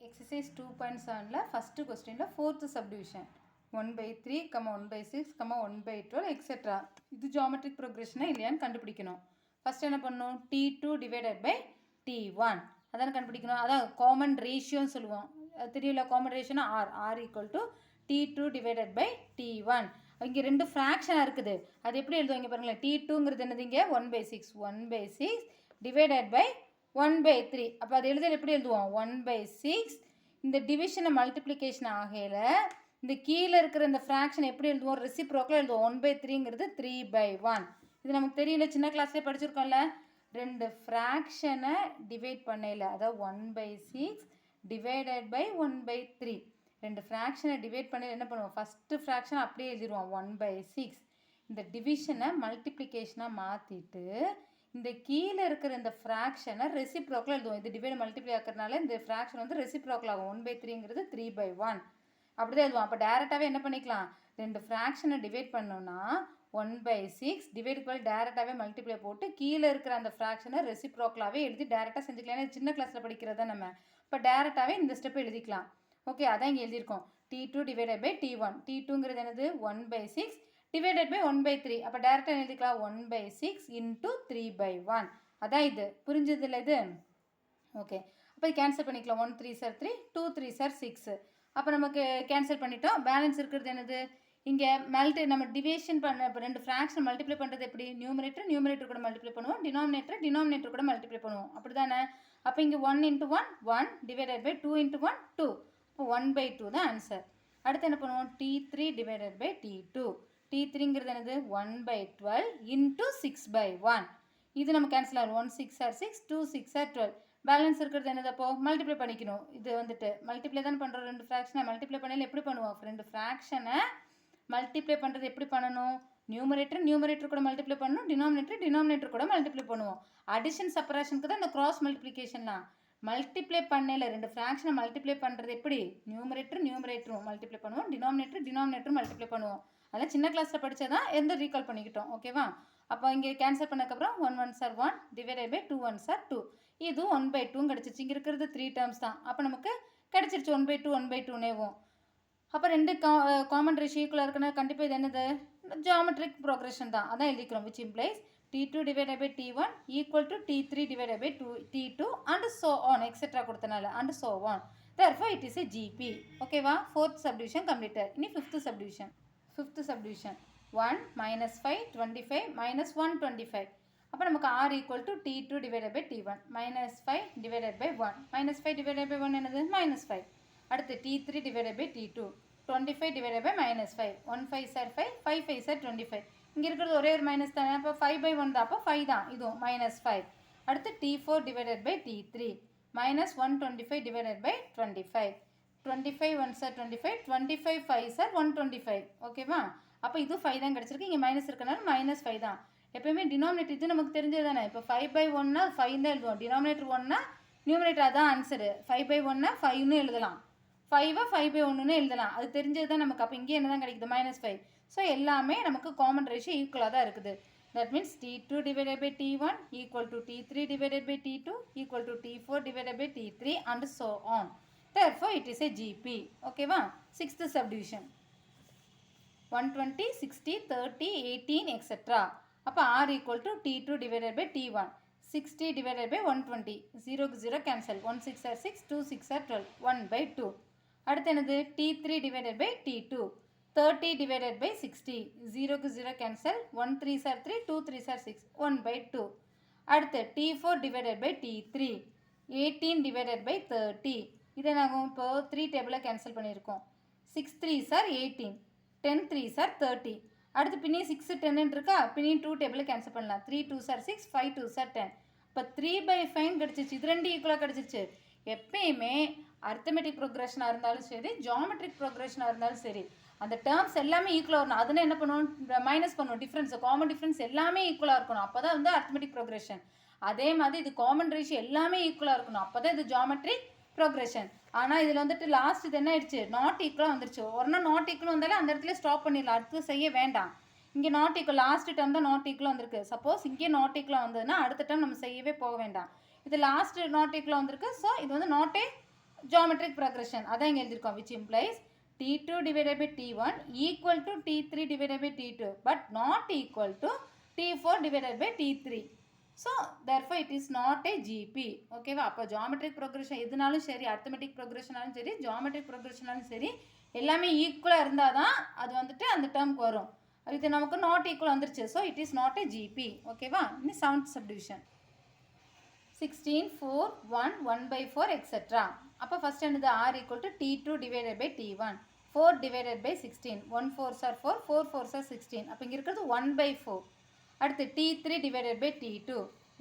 Exercise 2.7 first question fourth subdivision 1 by 3, 1 by 6, 1 by 12 etc. இது geometric progression இல்லையான்னு கண்டுபிடிக்கணும். First என்ன பண்ணணும்? T2 divided by T1 அதான் கண்டுபிடிக்கணும். அதான் common ratio சொல்லுவோம். தெரியல common ratio R equal to T2 divided by T1. இங்கே ரெண்டு ஃப்ராக்ஷனாக இருக்குது. அது எப்படி எழுதுவோம்? இங்கே பாருங்களேன், T2ங்கிறது என்னது? இங்கே 1 by 6 1 by 6 divided by 1 by 3. அப்போ அது எழுதுறது எப்படி எழுதுவோம்? 1 by 6. இந்த டிவிஷனை மல்டிப்ளிகேஷன் ஆகையில் இந்த கீழே இருக்கிற இந்த ஃப்ராக்ஷன் எப்படி எழுதுவோம்? ரெசிப்ரோக்கில் எழுதுவோம். 1 by 3ங்கிறது 3 by 1. இது நமக்கு தெரியல, சின்ன கிளாஸ்லேயே படிச்சிருக்கோம்ல. ரெண்டு ஃப்ராக்ஷனை டிவைட் பண்ணையில், அதாவது 1 by 6 டிவைடட் பை 1 by 3. ரெண்டு ஃப்ராக்ஷனை டிவைட் பண்ணி என்ன பண்ணுவோம்? ஃபஸ்ட்டு ஃப்ராக்ஷன் அப்படியே எழுதிடுவோம் 1 by 6. இந்த டிவிஷனை மல்டிப்ளிகேஷனாக மாற்றிட்டு இந்த கீழே இருக்கிற இந்த ஃப்ராக்ஷனை ரெசிப்ரோக்கில் எழுதுவோம். இது டிவைட் மல்டிப்ளை ஆக்கிறதுனால இந்த ஃப்ராக்ஷன் வந்து ரெசிப்ரோக்கில் ஆகும். 1 by 3ங்கிறது 3 by 1 அப்படி தான் எழுதுவோம். அப்போ டேரெக்டாகவே என்ன பண்ணிக்கலாம்? ரெண்டு ஃப்ராக்ஷனை டிவைட் பண்ணோன்னா 1 by 6 டிவைட் பண்ணி டேரெக்டாகவே மல்டிப்ளை போட்டு கீழே இருக்கிற அந்த ஃப்ராக்ஷனை ரெசிப்ரோக்கலாகவே எழுதி டேரெக்டாக செஞ்சுக்கலாம். ஏன்னா சின்ன கிளாஸில் படிக்கிறதா நம்ம. இப்போ டேரெக்டாகவே இந்த ஸ்டெப் எழுதிக்கலாம். ஓகே, அதான் இங்கே எழுதியிருக்கோம். T2 divided by T1. T2ங்கிறது என்னது? 1 by 6 டிவைடட் பை 1 by 3. அப்போ டேரெக்டாக எழுதிக்கலாம் 1 by 6 இன்ட்டு 3 by 1. அதான் இது. புரிஞ்சதில்ல இது? ஓகே, அப்போ இது கேன்சல் பண்ணிக்கலாம். 1 3 சார் 3, 2 3 சார் 6. அப்போ நமக்கு கேன்சல் பண்ணிட்டோம். பேலன்ஸ் இருக்கிறது என்னது? இங்கே நம்ம டிவிஷன் பண்ண இப்போ ரெண்டு ஃப்ராக்ஷன் மல்டிப்ளை பண்ணுறது எப்படி? நியூமரேட்டர் கூட மல்டிப்ளை பண்ணுவோம், டினாமினேட்டர் கூட மல்டிப்ளை பண்ணுவோம். அப்படி தானே? அப்போ இங்கே 1 இன்ட்டு 1 1 டிவைடட் பை 2 இன்ட்டு 1 2. இப்போ 1 by 2 தான் ஆன்சர். அடுத்து என்ன பண்ணுவோம்? T3 divided by T2. T3ங்கிறது என்னது? 1 by 12 இன்ட்டு 6 by 1. இது நம்ம கேன்சல் ஆகும். 1 6 ஆர் 6, 2 6 ஆர் 12. பேலன்ஸ் இருக்கிறது என்னது? அப்போ மல்டிப்ளை பண்ணிக்கணும். இது வந்துட்டு மல்டிப்ளை தான் பண்ணுறோம். ரெண்டு ஃப்ராக்ஷனை மல்டிப்ளை பண்ணல எப்படி பண்ணுவோம்? ரெண்டு ஃப்ராக்ஷனை மல்டிப்ளை பண்ணுறது எப்படி பண்ணணும்? நியூமரேட்டர் கூட மல்டிப்ளை பண்ணணும், டினாமினேட்டர் கூட மல்டிப்ளை பண்ணுவோம். அடிஷன் சப்ராக்ஷனுக்கு தான் இந்த கிராஸ் மல்டிப்ளிகேஷன்லாம். மல்டிப்ளை பண்ணல ரெண்டு ஃப்ராக்ஷனை மல்டிப்ளை பண்ணுறது எப்படி? நியூமரேட்டரும் மல்டிப்ளை பண்ணுவோம், டினாமினேட்டரும் மல்டிப்ளை பண்ணுவோம். அதெல்லாம் சின்ன கிளாஸில் படித்ததான் எந்த ரீகால் பண்ணிக்கிட்டோம். ஓகேவா? அப்போ இங்கே கேன்சல் பண்ணக்கப்புறம் 1 1 சார் 1 டிவைடட் பை 2 1 சார் 2. இது 1 by 2 கிடச்சிச்சு. இங்கே இருக்கிறது 3 டேர்ம்ஸ் தான். அப்போ நமக்கு கிடச்சிருச்சு 1 by 2 1 by 2நேவும். அப்போ ரெண்டு காமன் ரேஷியோ ஈக்குவலாக இருக்குன்னா கண்டிப்பாக இது என்னது? ஜியோமெட்ரிக் ப்ரோக்ரெஷன் தான். அதான் எழுதிக்கிறோம். Which implies T2 divided by T1 equal to T3 divided by T2 and so on etc. கொடுத்தனால and so on. Therefore it is a GP. ஓகேவா? fourth subdivision completed. இனி fifth subdivision. 1 minus 5 25 minus 1 25. அப்போ நமக்கு R equal to T2 divided by T1 minus 5 divided by 1. minus 5 divided by 1 என்னது? minus 5. அடுத்து T3 divided by T2 25 divided by minus 5. 1 5 sir 5, 5 5 sir 25. இங்கே இருக்கிறது ஒரே ஒரு மைனஸ் தானே. அப்போ 5 by 1 தான். அப்போ 5 தான். இதுவும் minus 5. அடுத்து T4 divided by T3 minus 125 divided by 25. 25 1 sir 25, 25 5 sir 125. ஓகேவா? அப்போ இது 5 தான் கிடச்சிருக்கு. இங்கே மைனஸ் இருக்கனால minus 5 தான். எப்போயுமே டினாமினேட்டர் இது நமக்கு தெரிஞ்சது தானே. இப்போ 5 by 1னா 5 தான் எழுதுவோம். டினாமினேட்டர் 1னா நியூமரேட்டர் அதான் ஆன்சரு. 5 by 1னா 5ன்னு எழுதலாம், 5 5 by 1ன்னு எழுதலாம். அது தெரிஞ்சது தான் நமக்கு. அப்போ இங்கே என்ன தான் கிடைக்குது? -5. ஸோ எல்லாமே நமக்கு காமன் ரேஷியோ ஈக்குவலாக தான் இருக்குது. That means T2 divided by T1 equal to T3 divided by T2 equal to T4 divided by T3 and so on. Therefore it is a GP. ஓகேவா? sixth subdivision 120 60 30 18 etc. அப்போ R equal to T2 divided by T1 60 divided by 120. 0 0 cancel. 1 6 are 6, 2 6 are 12. 1 by 2. அடுத்து என்னது? T3 divided by T2 30 divided by 60. 0 0 cancel. 1 3 are 3, 2 3 are 6. 1 by 2. அடுத்து T4 divided by T3 18 divided by 30. இதை நாங்கள் இப்போ 3 டேபிளில் cancel பண்ணியிருக்கோம். 6 3 are 18, 10 3 are 30. அடுத்து பின்னி 6 10 இருக்கா? பின்னி 2 டேபிளில் கேன்சல் பண்ணலாம். 3 2 are 6, 5 2 are 10. இப்போ 3 by 5 கிடச்சிச்சு. இது ரெண்டு ஈக்குவலாக கிடச்சிச்சு. எப்பயுமே அர்த்தமெட்டிக் ப்ரோக்ரெஷனாக இருந்தாலும் சரி, ஜியோமெட்ரிக் ப்ரோக்ரெஷனாக இருந்தாலும் சரி, அந்த டேர்ம்ஸ் எல்லாமே ஈக்குவலாக வரணும். அதனால் என்ன பண்ணுவோம்? மைனஸ் பண்ணுவோம். டிஃப்ரென்ஸ், காமன் டிஃப்ரென்ஸ் எல்லாமே ஈக்குவலாக இருக்கணும். அப்போ தான் வந்து அர்த்தமெட்டிக் ப்ரோக்ரெஷன். அதே மாதிரி இது காமன் ரேஷியோ எல்லாமே ஈக்குவலாக இருக்கணும். அப்போ தான் இது ஜியோமெட்ரிக் ப்ரோக்ரெஷன். ஆனால் இதில் வந்துட்டு லாஸ்ட் இது என்ன ஆயிடுச்சு? நாட் ஈக்குவலாக வந்துருச்சு. ஒருனா நாட் ஈக்குவல் வந்தாலே அந்த இடத்துல ஸ்டாப் பண்ணிடலாம், அடுத்து செய்ய வேண்டாம். இங்கே நாட் ஈக்குவல், லாஸ்ட் டேர்ம் தான் நாட் ஈக்குவலாக வந்திருக்கு. சப்போஸ் இங்கே நாட் ஈக்குவலாக வந்ததுன்னா அடுத்த டேர்ம் நம்ம செய்யவே போக வேண்டாம். இது லாஸ்ட் நாட் ஈக்குவலாக வந்திருக்கு. ஸோ இது வந்து நாட்டே geometric progression அதான் இங்கே எழுதியிருக்கோம் which implies T2 divided by T1 equal to T3 divided by T2 but not equal to T4 divided by T3. So therefore it is not a GP. ஓகேவா? அப்போ geometric progression எதுனாலும் சரி, arithmetic progressionனாலும் சரி, geometric progressionனாலும் சரி, எல்லாமே ஈக்குவலாக இருந்தால் தான் அது வந்துட்டு அந்த டேர்முக்கு வரும். இது நமக்கு நாட் ஈக்குவல் வந்துருச்சு. So it is not a GP. ஓகேவா? இன்னும் 7th சப்டிவிஷன் 16, 4, 1, 1/4 எக்ஸெட்ரா. அப்போ ஃபஸ்ட் என்னது R equal to T2 divided by T1, 4 divided by 16, 1 4s are 4, 4 4s are 16. அப்போ இங்கே இருக்கிறது 1/4. அடுத்து T3 divided by T2,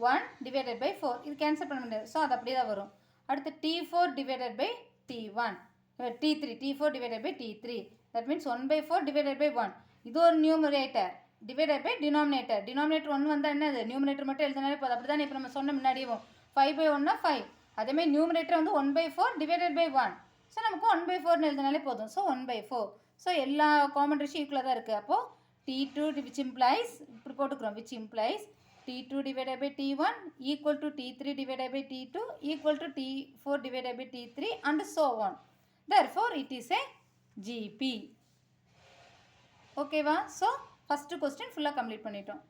1 divided by 4. இது கேன்சல் பண்ண முடியாது. ஸோ அது அப்படியே தான் வரும். அடுத்து T4 divided by T1, T4 divided by T3. That means 1/4 divided by 1. இது ஒரு numerator divided by denominator. Denominator 1 வந்தால் என்னது, நியூமரேட்டர் மட்டும் எழுதினாலே போதும். அப்படி தான் இப்போ நம்ம சொன்ன முன்னாடியும் 5/1னா 5. அதேமாதிரி நியூமரேட்டர் வந்து 1/4 டிவைடட் பை 1. ஸோ நமக்கு 1/4னு எழுதினாலே போதும். ஸோ 1/4. ஸோ எல்லா காமன் ரேஷியோ ஈக்குவலாக தான் இருக்குது. அப்போது T2 which implies இப்படி போட்டுக்கிறோம் which implies T2 divided by T1 equal to T3 divided by T2 equal to T4 divided by T3 and so on. Therefore it is a GP. Okay va? So first question full complete பண்ணிட்டோம்.